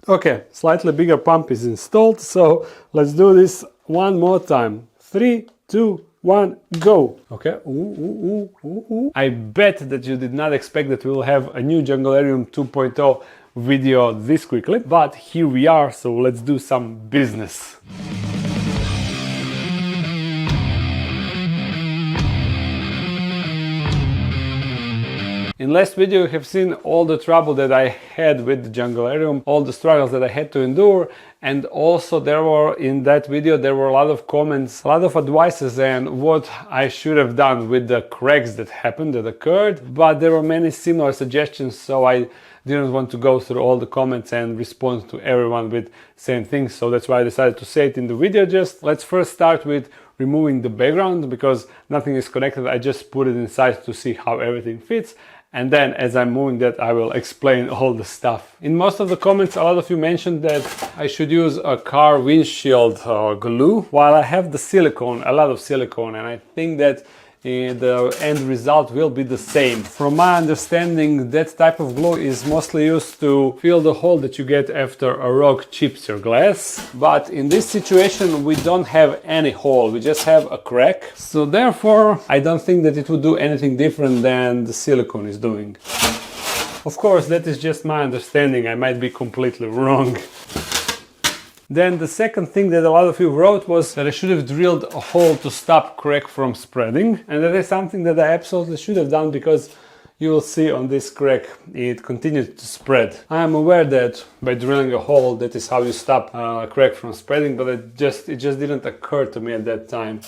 Okay, slightly bigger pump is installed, so let's do this one more time. 3, 2, 1, go! Okay. I bet that you did not expect that we will have a new JUNGLEARIUM 2.0 video this quickly, but here we are, so let's do some business. In last video you have seen all the trouble that I had with the JUNGLEARIUM, all the struggles that I had to endure, and also in that video there were a lot of comments, a lot of advices and what I should have done with the cracks that occurred, but there were many similar suggestions, so I didn't want to go through all the comments and respond to everyone with same things, so that's why I decided to say it in the video. Just let's first start with removing the background, because nothing is connected. I just put it inside to see how everything fits. And then as I'm moving that, I will explain all the stuff. In most of the comments, a lot of you mentioned that I should use a car windshield glue, while I have the silicone, a lot of silicone, and I think that the end result will be the same. From my understanding, that type of glue is mostly used to fill the hole that you get after a rock chips your glass. But in this situation, we don't have any hole, we just have a crack. So therefore, I don't think that it would do anything different than the silicone is doing. Of course, that is just my understanding, I might be completely wrong. Then the second thing that a lot of you wrote was that I should have drilled a hole to stop crack from spreading, and that is something that I absolutely should have done, because you will see on this crack it continued to spread. I am aware that by drilling a hole that is how you stop a crack from spreading, but it just didn't occur to me at that time.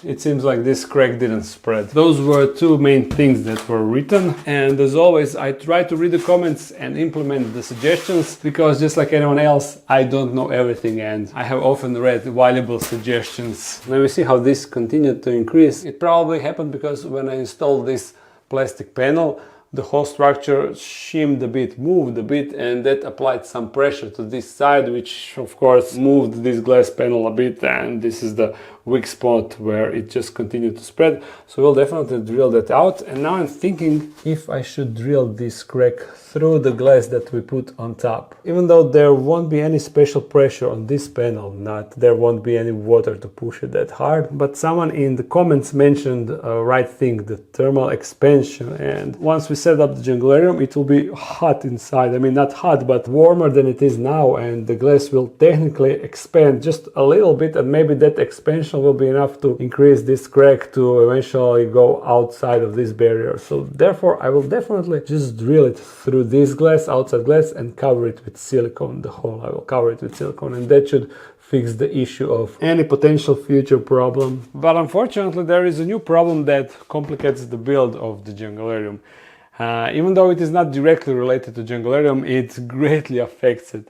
It seems like this crack didn't spread. Those were two main things that were written, and as always I try to read the comments and implement the suggestions, because just like anyone else, I don't know everything and I have often read valuable suggestions. Now we see how this continued to increase. It probably happened because when I installed this plastic panel, the whole structure shimmed a bit, moved a bit, and that applied some pressure to this side, which of course moved this glass panel a bit, and this is the weak spot where it just continued to spread. So we'll definitely drill that out. And now I'm thinking if I should drill this crack through the glass that we put on top. Even though there won't be any special pressure on this panel, there won't be any water to push it that hard, but someone in the comments mentioned a right thing, the thermal expansion, and once we set up the JUNGLEARIUM, it will be hot inside. I mean, not hot, but warmer than it is now, and the glass will technically expand just a little bit, and maybe that expansion will be enough to increase this crack to eventually go outside of this barrier. So therefore I will definitely just drill it through this glass, outside glass, and cover it with silicone. The hole I will cover it with silicone, and that should fix the issue of any potential future problem. But unfortunately there is a new problem that complicates the build of the JUNGLEARIUM. Even though it is not directly related to JUNGLEARIUM, it greatly affects it,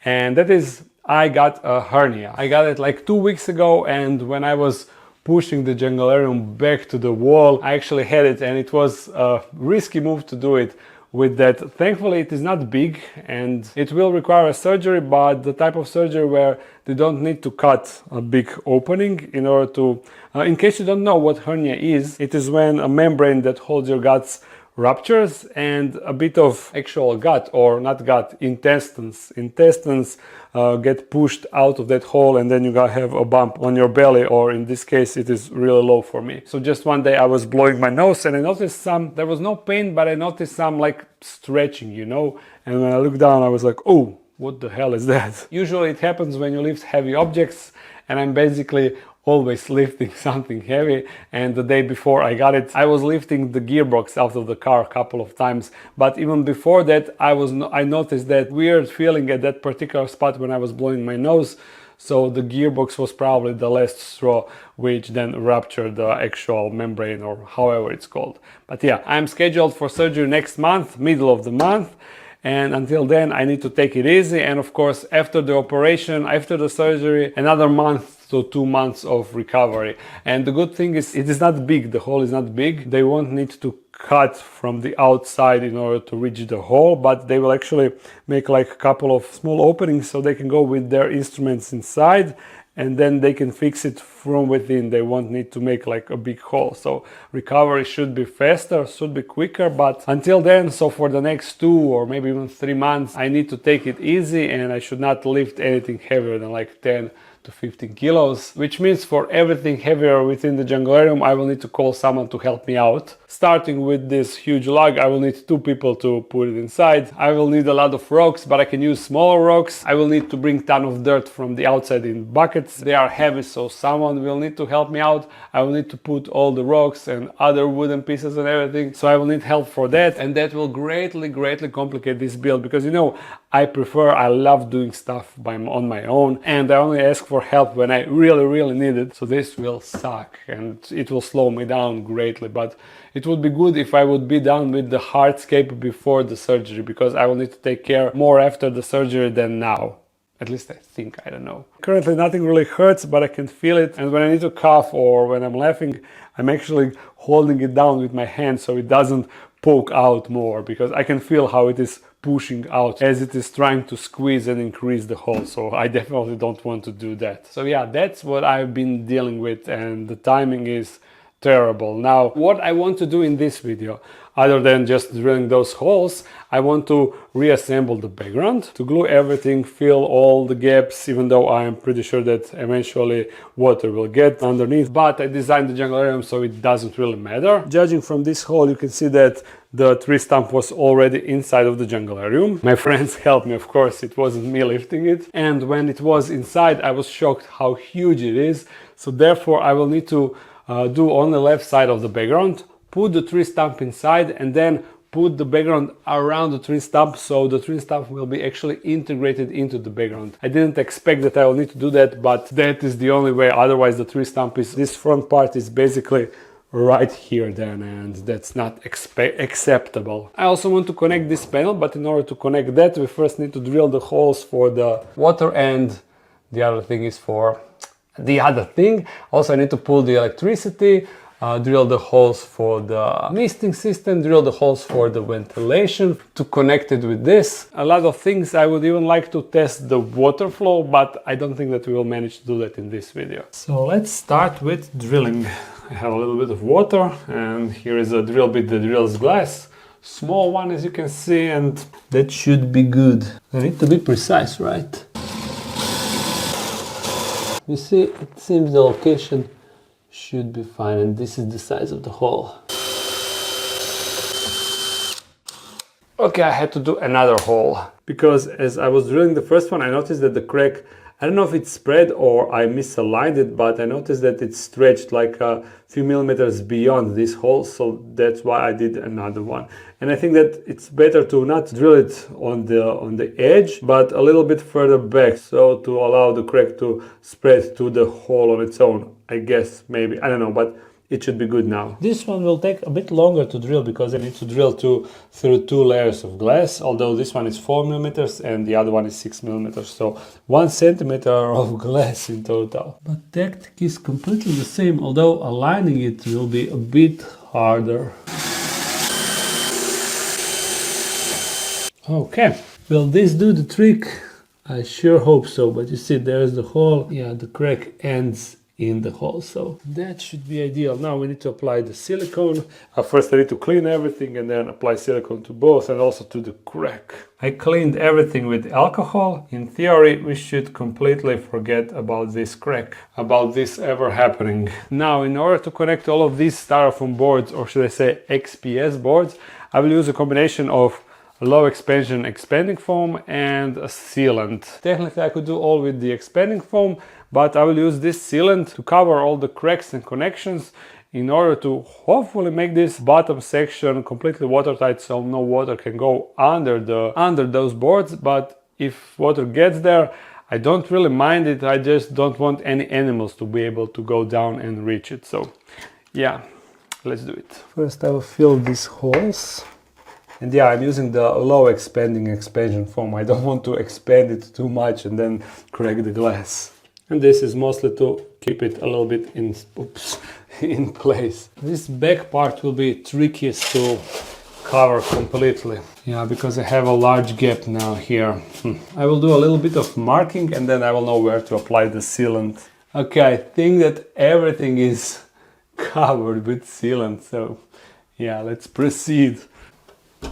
and that is I got a hernia. I got it like 2 weeks ago, and when I was pushing the JUNGLEARIUM back to the wall, I actually had it, and it was a risky move to do it with that. Thankfully it is not big and it will require a surgery, but the type of surgery where they don't need to cut a big opening in order to... in case you don't know what hernia is, it is when a membrane that holds your guts ruptures and a bit of actual gut, or not gut, intestines get pushed out of that hole, and then you gotta have a bump on your belly, or in this case it is really low for me. So just one day I was blowing my nose and I noticed there was no pain, but I noticed some like stretching, you know, and when I looked down I was like, oh, what the hell is that? Usually it happens when you lift heavy objects, and I'm basically always lifting something heavy, and the day before I got it, I was lifting the gearbox out of the car a couple of times. But even before that, I noticed that weird feeling at that particular spot when I was blowing my nose. So the gearbox was probably the last straw, which then ruptured the actual membrane, or however it's called. But yeah, I'm scheduled for surgery next month, middle of the month. And until then I need to take it easy, and of course after the operation, after the surgery, another month to 2 months of recovery. And the good thing is it is not big, the hole is not big. They won't need to cut from the outside in order to reach the hole, but they will actually make like a couple of small openings so they can go with their instruments inside and then they can fix it from within. They won't need to make like a big hole. So recovery should be faster, should be quicker, but until then, so for the next 2 or maybe even 3 months, I need to take it easy, and I should not lift anything heavier than like 10 to 15 kilos, which means for everything heavier within the Junglarium, I will need to call someone to help me out. Starting with this huge log, I will need 2 people to put it inside. I will need a lot of rocks, but I can use smaller rocks. I will need to bring a ton of dirt from the outside in buckets. They are heavy, so someone will need to help me out. I will need to put all the rocks and other wooden pieces and everything, so I will need help for that, and that will greatly complicate this build, because you know, I love doing stuff on my own, and I only ask for help when I really need it. So this will suck and it will slow me down greatly, but it would be good if I would be done with the hardscape before the surgery, because I will need to take care more after the surgery than now. At least I think, I don't know. Currently nothing really hurts, but I can feel it, and when I need to cough or when I'm laughing, I'm actually holding it down with my hand so it doesn't poke out more, because I can feel how it is pushing out as it is trying to squeeze and increase the hole. So I definitely don't want to do that. So yeah, that's what I've been dealing with, and the timing is terrible. Now, what I want to do in this video, other than just drilling those holes, I want to reassemble the background, to glue everything, fill all the gaps, even though I'm pretty sure that eventually water will get underneath. But I designed the Junglarium so it doesn't really matter. Judging from this hole, you can see that the tree stump was already inside of the Junglarium. My friends helped me, of course, it wasn't me lifting it. And when it was inside, I was shocked how huge it is. So therefore, I will need to do on the left side of the background, put the tree stump inside, and then put the background around the tree stump, so the tree stump will be actually integrated into the background. I didn't expect that I will need to do that, but that is the only way. Otherwise the tree stump is, this front part is basically right here then, and that's not acceptable. I also want to connect this panel, but in order to connect that, we first need to drill the holes for the water, and the other thing is for the other thing. Also I need to pull the electricity, drill the holes for the misting system, drill the holes for the ventilation to connect it with this. A lot of things. I would even like to test the water flow, but I don't think that we will manage to do that in this video. So let's start with drilling. I have a little bit of water, and here is a drill bit that drills glass. Small one, as you can see, and that should be good. I need to be precise, right? You see, it seems the location should be fine, and this is the size of the hole. Okay, I had to do another hole, because as I was drilling the first one, I noticed that the crack, I don't know if it's spread or I misaligned it, but I noticed that it stretched like a few millimeters beyond this hole, so that's why I did another one. And I think that it's better to not drill it on the edge, but a little bit further back, so to allow the crack to spread to the hole on its own, I guess, maybe, I don't know, but it should be good now. This one will take a bit longer to drill, because I need to drill through 2 layers of glass, although this one is 4 millimeters and the other one is 6 millimeters, so 1 centimeter of glass in total. But tactic is completely the same, although aligning it will be a bit harder. Okay, will this do the trick? I sure hope so, but you see there's the hole. Yeah, the crack ends in the hole, so that should be ideal. Now we need to apply the silicone. First I need to clean everything and then apply silicone to both and also to the crack. I cleaned everything with alcohol. In theory, we should completely forget about this crack, about this ever happening. Now, in order to connect all of these styrofoam boards, or should I say XPS boards, I will use a combination of low expansion expanding foam and a sealant. Technically I could do all with the expanding foam, but I will use this sealant to cover all the cracks and connections in order to hopefully make this bottom section completely watertight, so no water can go under those boards. But if water gets there, I don't really mind it. I just don't want any animals to be able to go down and reach it. So yeah, let's do it. First I will fill these holes. And yeah, I'm using the low expansion foam. I don't want to expand it too much and then crack the glass. And this is mostly to keep it a little bit in place. This back part will be trickiest to cover completely. Yeah, because I have a large gap now here. I will do a little bit of marking and then I will know where to apply the sealant. Okay, I think that everything is covered with sealant, so yeah, let's proceed. I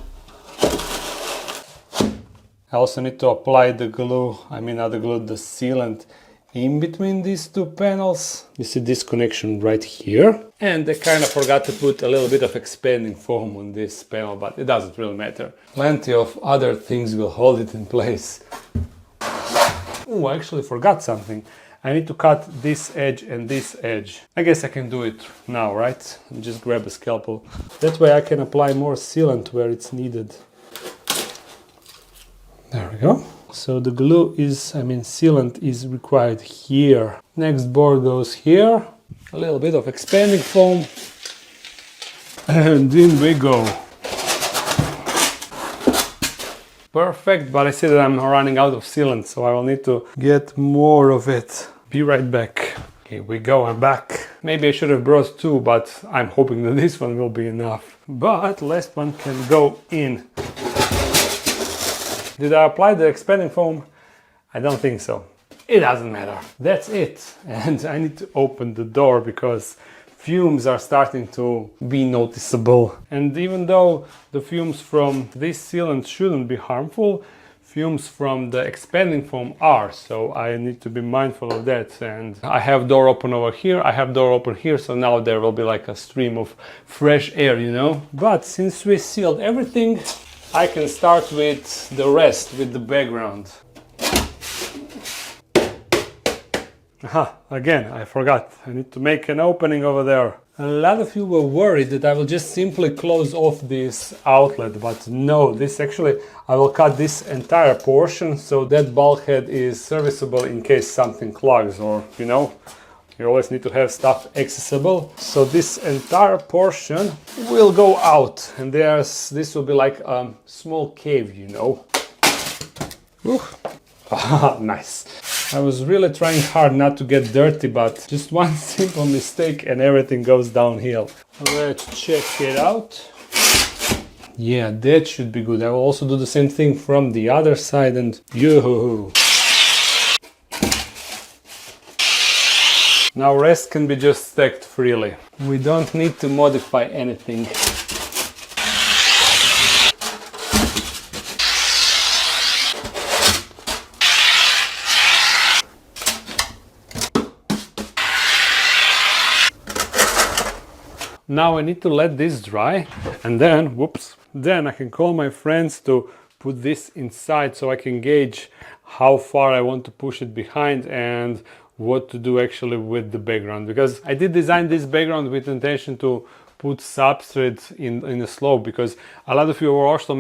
also need to apply the glue, not the glue, the sealant in between these two panels. You see this connection right here. And I kind of forgot to put a little bit of expanding foam on this panel, but it doesn't really matter. Plenty of other things will hold it in place. Oh, I actually forgot something. I need to cut this edge and this edge. I guess I can do it now, right? Just grab a scalpel. That way I can apply more sealant where it's needed. There we go. So the glue is, sealant is required here. Next board goes here. A little bit of expanding foam. And in we go. Perfect, but I see that I'm running out of sealant, so I will need to get more of it. Be right back. Here we go, I'm back. Maybe I should have brought two, but I'm hoping that this one will be enough. But last one can go in. Did I apply the expanding foam? I don't think so. It doesn't matter. That's it. And I need to open the door because fumes are starting to be noticeable. And even though the fumes from this sealant shouldn't be harmful, fumes from the expanding foam are. So I need to be mindful of that. And I have door open over here, I have door open here, so now there will be like a stream of fresh air, you know. But since we sealed everything, I can start with the rest, with the background. Aha, again, I forgot. I need to make an opening over there. A lot of you were worried that I will just simply close off this outlet, but no, I will cut this entire portion so that bulkhead is serviceable in case something clogs, or, you know, you always need to have stuff accessible. So this entire portion will go out, and this will be like a small cave, you know. Nice. I was really trying hard not to get dirty, but just one simple mistake and everything goes downhill. Let's check it out. Yeah, that should be good. I will also do the same thing from the other side, and yoo-hoo-hoo. Now rest can be just stacked freely. We don't need to modify anything. Now I need to let this dry, and then, then I can call my friends to put this inside so I can gauge how far I want to push it behind and what to do actually with the background, because I did design this background with intention to put substrate in the slope, because a lot of you were also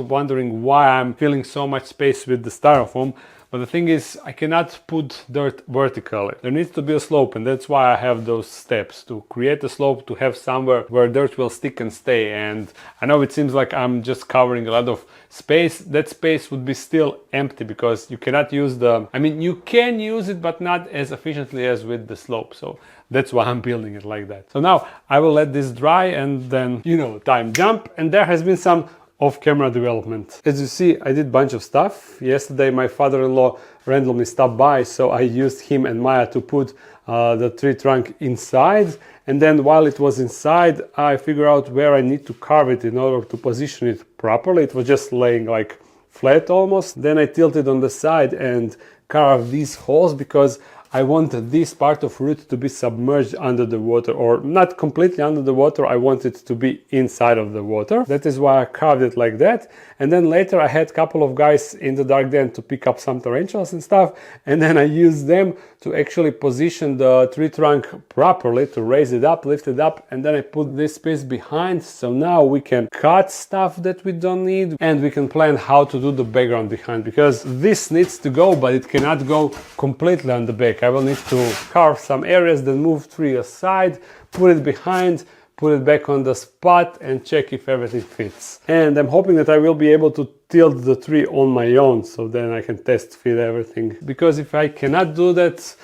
wondering why I'm filling so much space with the styrofoam. But the thing is, I cannot put dirt vertically. There needs to be a slope, and that's why I have those steps, to create a slope, to have somewhere where dirt will stick and stay. And I know it seems like I'm just covering a lot of space. That space would be still empty because you cannot use you can use it, but not as efficiently as with the slope. So that's why I'm building it like that. So now I will let this dry, and then, time jump. And there has been some off-camera development. As you see, I did a bunch of stuff. Yesterday my father-in-law randomly stopped by, so I used him and Maya to put the tree trunk inside, and then while it was inside I figured out where I need to carve it in order to position it properly. It was just laying like flat almost. Then I tilted on the side and carved these holes because I wanted this part of root to be submerged under the water, or not completely under the water. I want it to be inside of the water. That is why I carved it like that. And then later I had a couple of guys in the dark den to pick up some tarantulas and stuff, and then I used them to actually position the tree trunk properly, to raise it up, lift it up, and then I put this piece behind. So now we can cut stuff that we don't need, and we can plan how to do the background behind, because this needs to go, but it cannot go completely on the back. I will need to carve some areas, then move tree aside, put it behind, put it back on the spot, and check if everything fits. And I'm hoping that I will be able to tilt the tree on my own, so then I can test fit everything. Because if I cannot do that,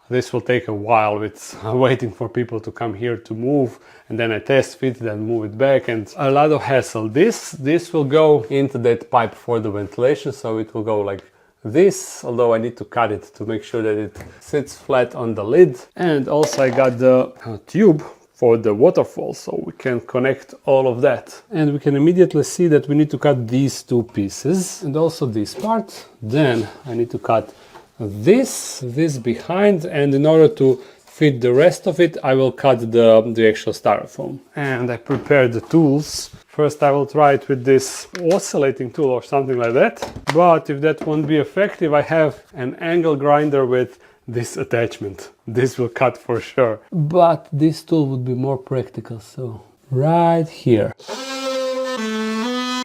this will take a while with waiting for people to come here to move, and then I test fit, then move it back, and a lot of hassle. This will go into that pipe for the ventilation, so it will go like this, although I need to cut it to make sure that it sits flat on the lid. And also I got the tube for the waterfall, so we can connect all of that. And we can immediately see that we need to cut these two pieces and also this part. Then I need to cut this behind, and in order to fit the rest of it, I will cut the actual styrofoam. And I prepared the tools. First I will try it with this oscillating tool or something like that. But if that won't be effective, I have an angle grinder with this attachment. This will cut for sure. But this tool would be more practical, so right here.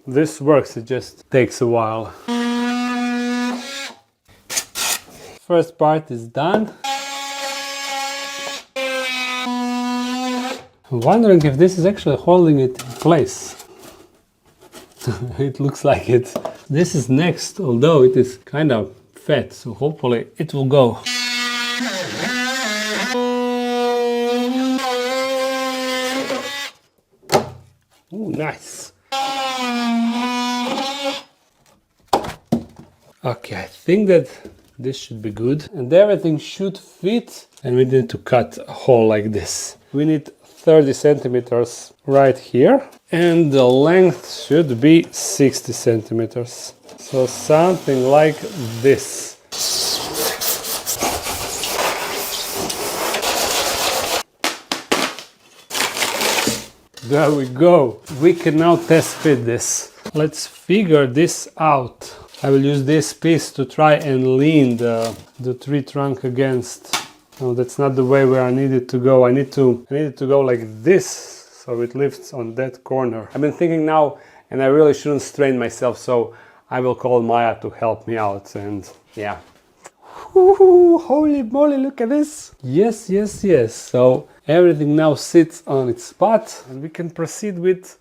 This works, it just takes a while. First part is done. I'm wondering if this is actually holding it in place. It looks like it. This is next, although it is kind of fat, so hopefully it will go. Ooh, nice. Okay, I think that this should be good. And everything should fit. And we need to cut a hole like this. We need 30 centimeters right here. And the length should be 60 centimeters. So something like this. There we go. We can now test fit this. Let's figure this out. I will use this piece to try and lean the tree trunk against. No, that's not the way where I need it to go. I need it to go like this, so it lifts on that corner. I've been thinking now, and I really shouldn't strain myself, so I will call Maya to help me out, and yeah. Ooh, holy moly, look at this. Yes, yes, yes. So everything now sits on its spot, and we can proceed with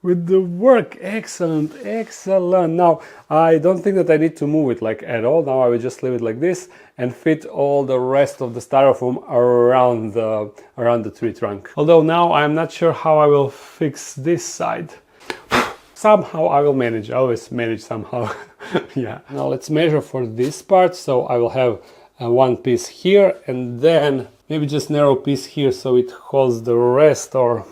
the work. Excellent, excellent. Now I don't think that I need to move it like at all. Now I will just leave it like this and fit all the rest of the styrofoam around the tree trunk. Although now I'm not sure how I will fix this side. Somehow I will manage. I always manage somehow. Yeah. Now let's measure for this part. So I will have one piece here and then maybe just narrow piece here so it holds the rest, or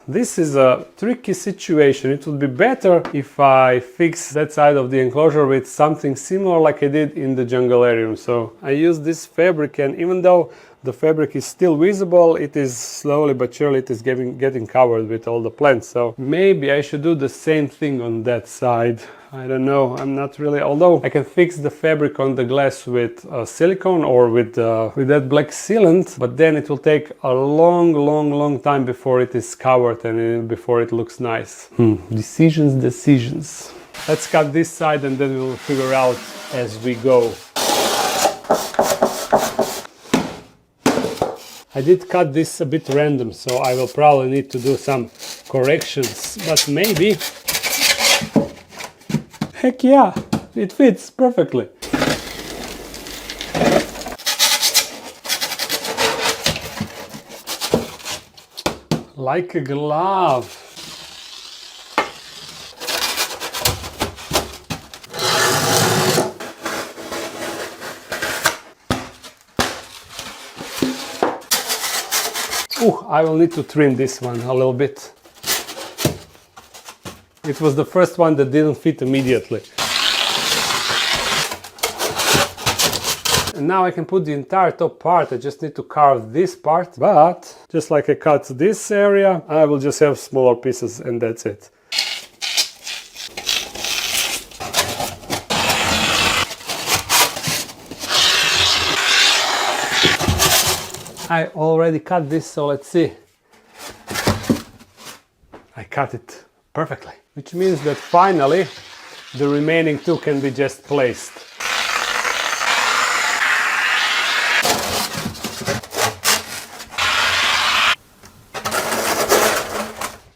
This is a tricky situation. It would be better if I fix that side of the enclosure with something similar like I did in the Junglarium. So I use this fabric, and even though the fabric is still visible, it is slowly but surely it is getting covered with all the plants. So maybe I should do the same thing on that side. I don't know, I'm not really, although I can fix the fabric on the glass with silicone or with that black sealant, but then it will take a long time before it is covered and before it looks nice. Decisions. Let's cut this side and then we'll figure out as we go. I did cut this a bit random, so I will probably need to do some corrections, but maybe. Heck yeah, it fits perfectly. Like a glove. Ooh, I will need to trim this one a little bit. It was the first one that didn't fit immediately. And now I can put the entire top part. I just need to carve this part, but just like I cut this area, I will just have smaller pieces and that's it. I already cut this, so let's see. I cut it perfectly, which means that finally the remaining two can be just placed.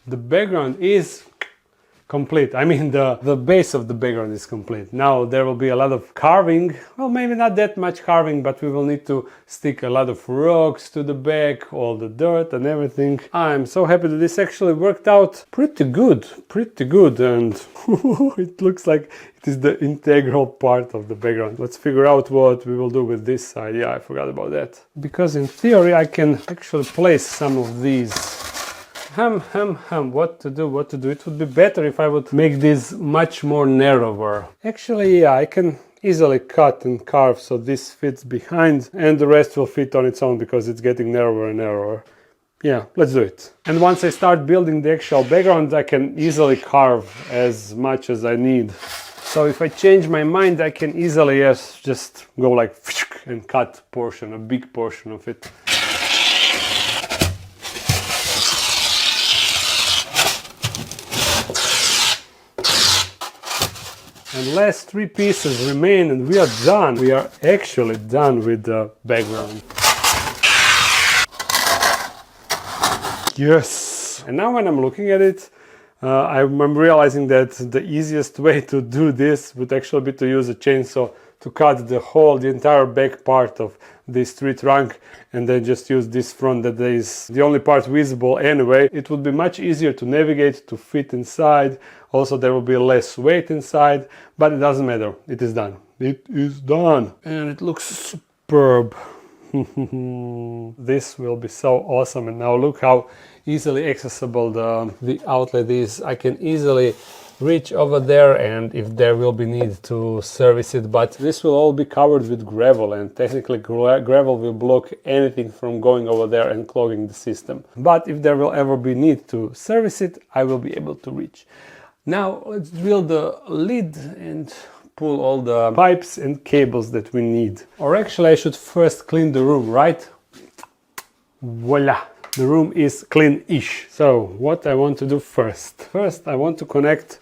The background is complete. I mean, the base of the background is complete. Now there will be a lot of carving. Well, maybe not that much carving, but we will need to stick a lot of rocks to the back, all the dirt and everything. I'm so happy that this actually worked out pretty good, and it looks like it is the integral part of the background. Let's figure out what we will do with this side. Yeah, I forgot about that. Because in theory I can actually place some of these. What to do? It would be better if I would make this much more narrower. Actually, yeah, I can easily cut and carve so this fits behind and the rest will fit on its own because it's getting narrower and narrower. Yeah, let's do it. And once I start building the actual background, I can easily carve as much as I need. So if I change my mind, I can easily just go like and cut a big portion of it. And last 3 pieces remain and we are done. We are actually done with the background. Yes! And now when I'm looking at it, I'm realizing that the easiest way to do this would actually be to use a chainsaw to cut the entire back part of this tree trunk and then just use this front that is the only part visible anyway. It would be much easier to navigate, to fit inside. Also there will be less weight inside, but it doesn't matter. It is done. It is done. And it looks superb. This will be so awesome. And now look how easily accessible the outlet is. I can easily reach over there, and if there will be need to service it, but this will all be covered with gravel, and technically gravel will block anything from going over there and clogging the system. But if there will ever be need to service it, I will be able to reach. Now let's drill the lid and pull all the pipes and cables that we need. Or actually I should first clean the room, right? Voila! The room is clean-ish. So what I want to do first? First I want to connect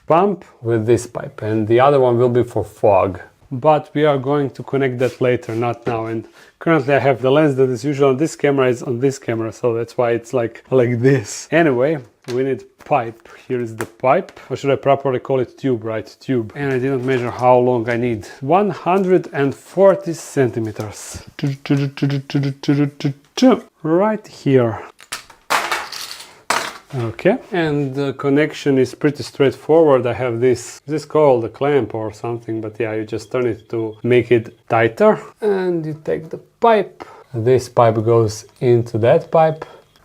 pump with this pipe, and the other one will be for fog. But we are going to connect that later, not now. And currently I have the lens that is usually on this camera is on this camera, so that's why it's like this. Anyway, we need pipe. Here is the pipe. Or should I properly call it tube, right? Tube. And I didn't measure how long I need. 140 centimeters. Right here. Okay, and the connection is pretty straightforward. I have this is called a clamp or something, but yeah, you just turn it to make it tighter, and you take the pipe. This pipe goes into that pipe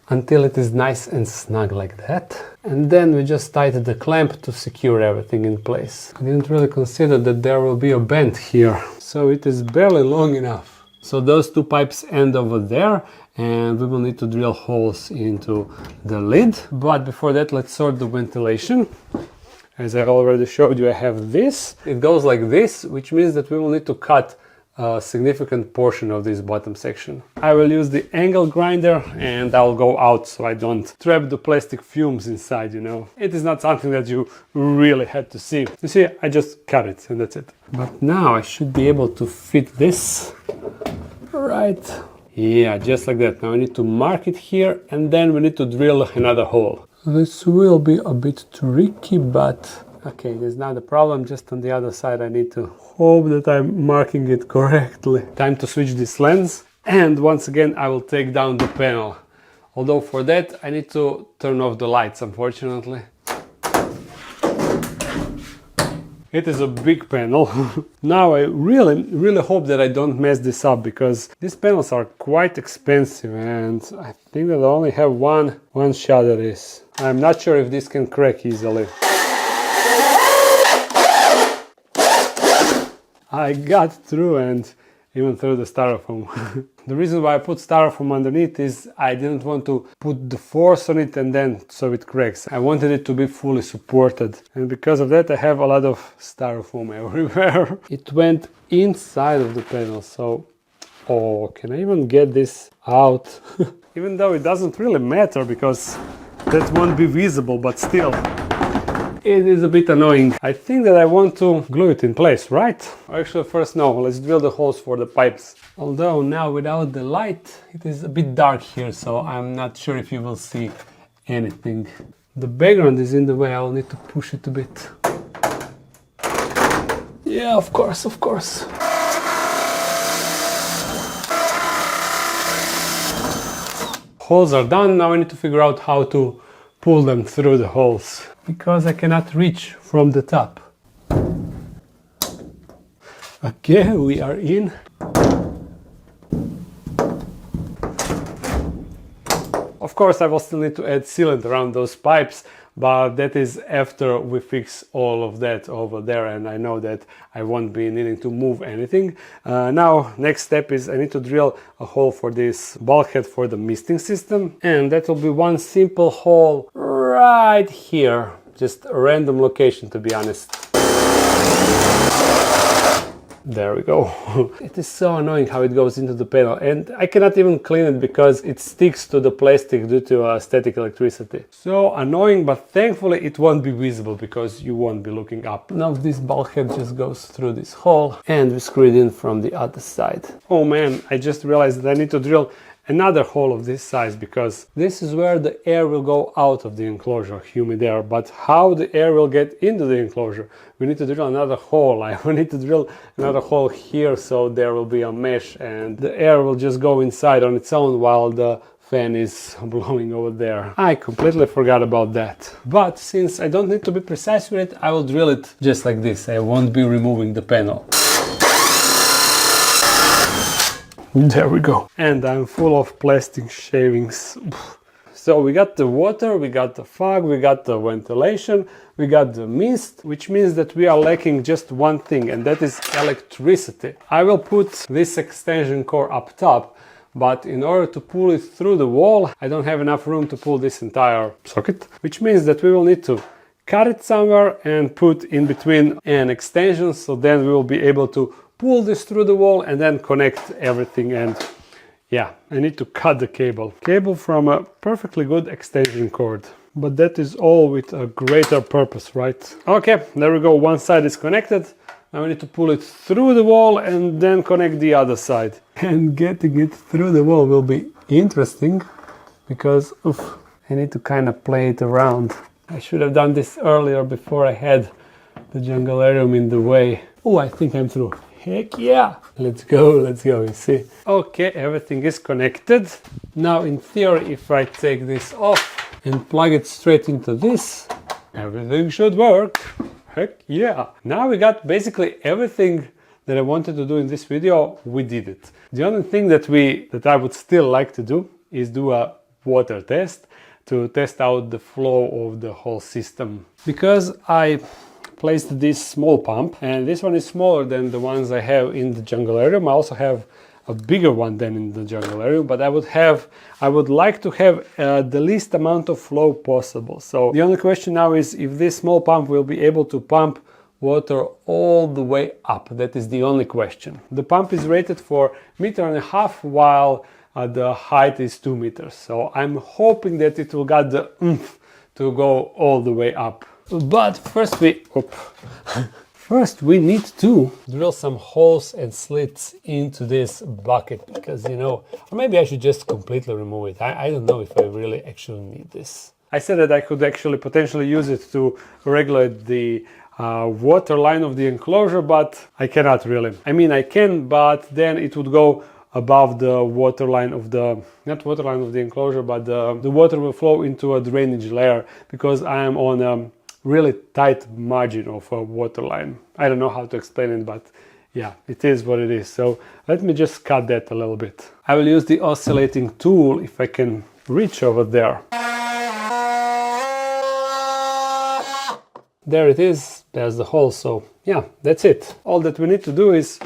until it is nice and snug like that, and then we just tighten the clamp to secure everything in place. I didn't really consider that there will be a bend here, so it is barely long enough. So those 2 pipes end over there, and we will need to drill holes into the lid. But before that, let's sort the ventilation. As I already showed you, I have this. It goes like this, which means that we will need to cut a significant portion of this bottom section. I will use the angle grinder and I'll go out so I don't trap the plastic fumes inside, you know. It is not something that you really had to see. You see, I just cut it and that's it. But now I should be able to fit this right. Yeah, just like that. Now I need to mark it here and then we need to drill another hole. This will be a bit tricky, but okay, there's not a problem. Just on the other side I need to hope that I'm marking it correctly. Time to switch this lens, and once again I will take down the panel. Although for that I need to turn off the lights, unfortunately. It is a big panel. Now I really hope that I don't mess this up, because these panels are quite expensive and I think that I only have one shot at this. I'm not sure if this can crack easily. I got through, and even through the styrofoam. The reason why I put styrofoam underneath is I didn't want to put the force on it and then so it cracks. I wanted it to be fully supported, and because of that I have a lot of styrofoam everywhere. It went inside of the panel, so oh, can I even get this out? Even though it doesn't really matter because that won't be visible, but still. It is a bit annoying. I think that I want to glue it in place, right? Actually, first no, let's drill the holes for the pipes. Although now without the light, it is a bit dark here, so I'm not sure if you will see anything. the background is in the way. I'll need to push it a bit. Yeah, of course, of course. Holes are done. Now I need to figure out how to pull them through the holes, because I cannot reach from the top. Okay, we are in. Of course, I will still need to add sealant around those pipes, but that is after we fix all of that over there, and I know that I won't be needing to move anything. Now, next step is I need to drill a hole for this bulkhead for the misting system, and that will be one simple hole right here. Just a random location, to be honest. There we go. It is so annoying how it goes into the panel, and I cannot even clean it because it sticks to the plastic due to static electricity. So annoying, but thankfully it won't be visible because you won't be looking up. Now this bulkhead just goes through this hole and we screw it in from the other side. Oh man, I just realized that I need to drill another hole of this size, because this is where the air will go out of the enclosure, humid air. But how the air will get into the enclosure, we need to drill another hole. I will need to drill another hole here, so there will be a mesh and the air will just go inside on its own while the fan is blowing over there. I completely forgot about that. But since I don't need to be precise with it, I will drill it just like this. I won't be removing the panel. There we go. And I'm full of plastic shavings. So we got the water, we got the fog, we got the ventilation, we got the mist, which means that we are lacking just one thing, and that is electricity. I will put this extension cord up top, but in order to pull it through the wall, I don't have enough room to pull this entire socket, which means that we will need to cut it somewhere and put in between an extension, so then we will be able to pull this through the wall and then connect everything. And yeah, I need to cut the cable from a perfectly good extension cord, but that is all with a greater purpose, right? Okay, there we go. One side is connected. Now we need to pull it through the wall and then connect the other side. And getting it through the wall will be interesting because I need to kind of play it around. I should have done this earlier before I had the Junglarium in the way. Oh, I think I'm through. Heck yeah! Let's go, you see. Okay, everything is connected. Now in theory, if I take this off and plug it straight into this, everything should work. Heck yeah! Now we got basically everything that I wanted to do in this video, we did it. The only thing that I would still like to do is do a water test to test out the flow of the whole system. Because I placed this small pump, and this one is smaller than the ones I have in the Junglarium. I also have a bigger one than in the Junglarium, but I would like to have the least amount of flow possible. So the only question now is if this small pump will be able to pump water all the way up. That is the only question. The pump is rated for 1.5 meters while the height is 2 meters. So I'm hoping that it will got the oomph to go all the way up. But first we need to drill some holes and slits into this bucket, because or maybe I should just completely remove it. I don't know if I really actually need this. I said that I could actually potentially use it to regulate the water line of the enclosure, but I cannot really. I mean, I can, but then it would go above the water line of the, not water line of the enclosure, but the water will flow into a drainage layer, because I am on a really tight margin of a water line. I don't know how to explain it, but yeah, it is what it is. So let me just cut that a little bit. I will use the oscillating tool if I can reach over there. There it is, there's the hole. So yeah, that's it. All that we need to do is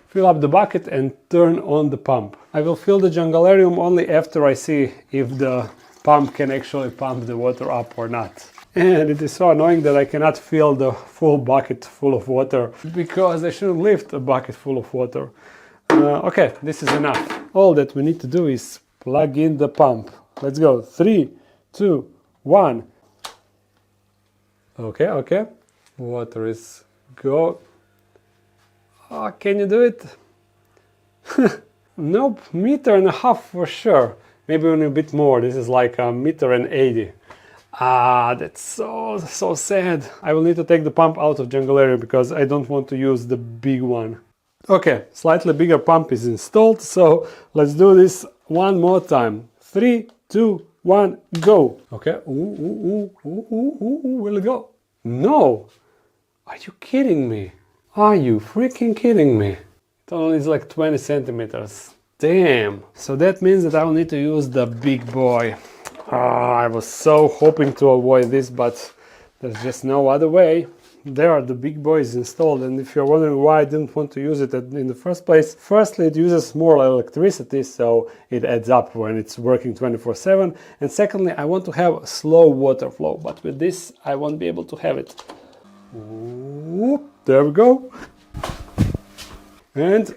fill up the bucket and turn on the pump. I will fill the Junglarium only after I see if the pump can actually pump the water up or not. And it is so annoying that I cannot fill the full bucket full of water, because I shouldn't lift a bucket full of water. Okay, this is enough. All that we need to do is plug in the pump. Let's go. 3, 2, 1. Okay. Water is go. Oh, can you do it? Nope, 1.5 meters for sure. Maybe even a bit more. This is like 1.80 meters. Ah, that's so sad. I will need to take the pump out of Junglarium because I don't want to use the big one. Okay, slightly bigger pump is installed, so let's do this one more time. 3, 2, 1, go. Okay, will it go? No! Are you kidding me? Are you freaking kidding me? It only is like 20 centimeters. Damn! So that means that I will need to use the big boy. I was so hoping to avoid this, but there's just no other way. There are the big boys installed, and if you're wondering why I didn't want to use it in the first place, firstly it uses more electricity, so it adds up when it's working 24/7, and secondly I want to have slow water flow, but with this I won't be able to have it. Whoop, there we go. And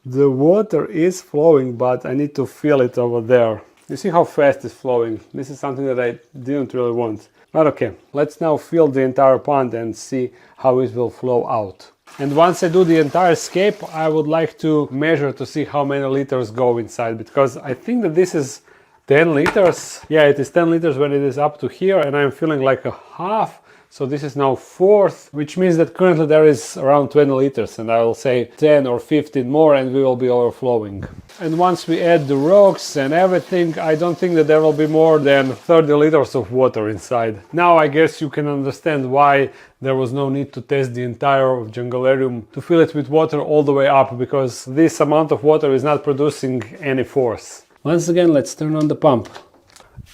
the water is flowing, but I need to feel it over there. You see how fast it's flowing? This is something that I didn't really want. But okay, let's now fill the entire pond and see how it will flow out. And once I do the entire scape, I would like to measure to see how many liters go inside, because I think that this is 10 liters. Yeah, it is 10 liters when it is up to here, and I'm feeling like a half. So this is now fourth, which means that currently there is around 20 liters, and I will say 10 or 15 more and we will be overflowing. And once we add the rocks and everything, I don't think that there will be more than 30 liters of water inside. Now I guess you can understand why there was no need to test the entire Junglarium to fill it with water all the way up, because this amount of water is not producing any force. Once again, let's turn on the pump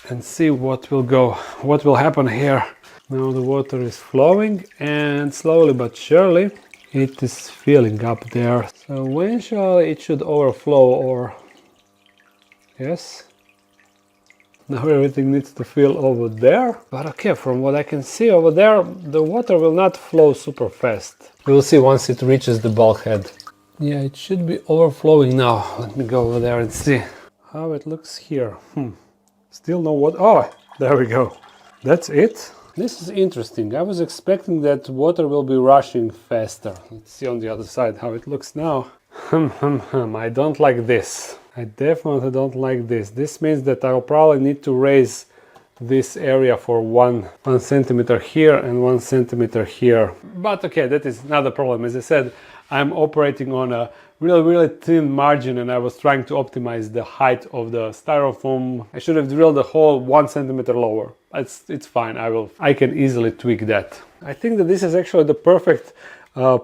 and see what will happen here. Now the water is flowing, and slowly but surely it is filling up there. So eventually it should overflow, or yes. Now everything needs to fill over there. But okay, from what I can see over there, the water will not flow super fast. We will see once it reaches the bulkhead. Yeah, it should be overflowing now. Let me go over there and see how it looks here. Still no water. Oh, there we go. That's it. This is interesting. I was expecting that water will be rushing faster. Let's see on the other side how it looks now. I don't like this. I definitely don't like this. This means that I will probably need to raise this area for one centimeter here and 1 centimeter here. But okay, that is not a problem. As I said, I'm operating on a really thin margin, and I was trying to optimize the height of the styrofoam. I should have drilled the hole 1 centimeter lower. It's fine. I can easily tweak that. I think that this is actually the perfect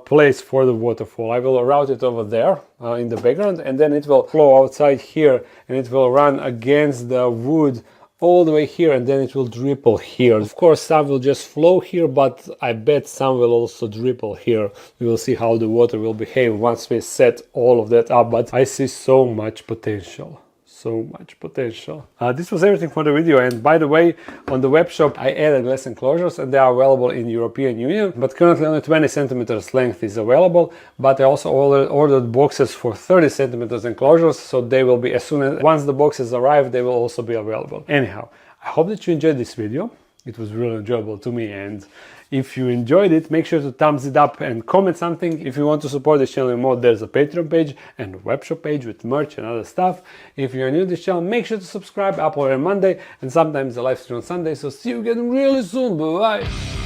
place for the waterfall. I will route it over there in the background, and then it will flow outside here, and it will run against the wood all the way here, and then it will dribble here. Of course, some will just flow here, but I bet some will also dribble here. We will see how the water will behave once we set all of that up, but I see so much potential. So much potential. This was everything for the video, and by the way, on the web shop I added less enclosures, and they are available in European Union, but currently only 20 centimeters length is available. But I also ordered boxes for 30 centimeters enclosures, so they will be once the boxes arrive, they will also be available. Anyhow, I hope that you enjoyed this video. It was really enjoyable to me, and if you enjoyed it, make sure to thumbs it up and comment something. If you want to support this channel more, there's a Patreon page and a webshop page with merch and other stuff. If you're new to this channel, make sure to subscribe. I upload on Monday and sometimes a live stream on Sunday. So see you again really soon. Bye bye.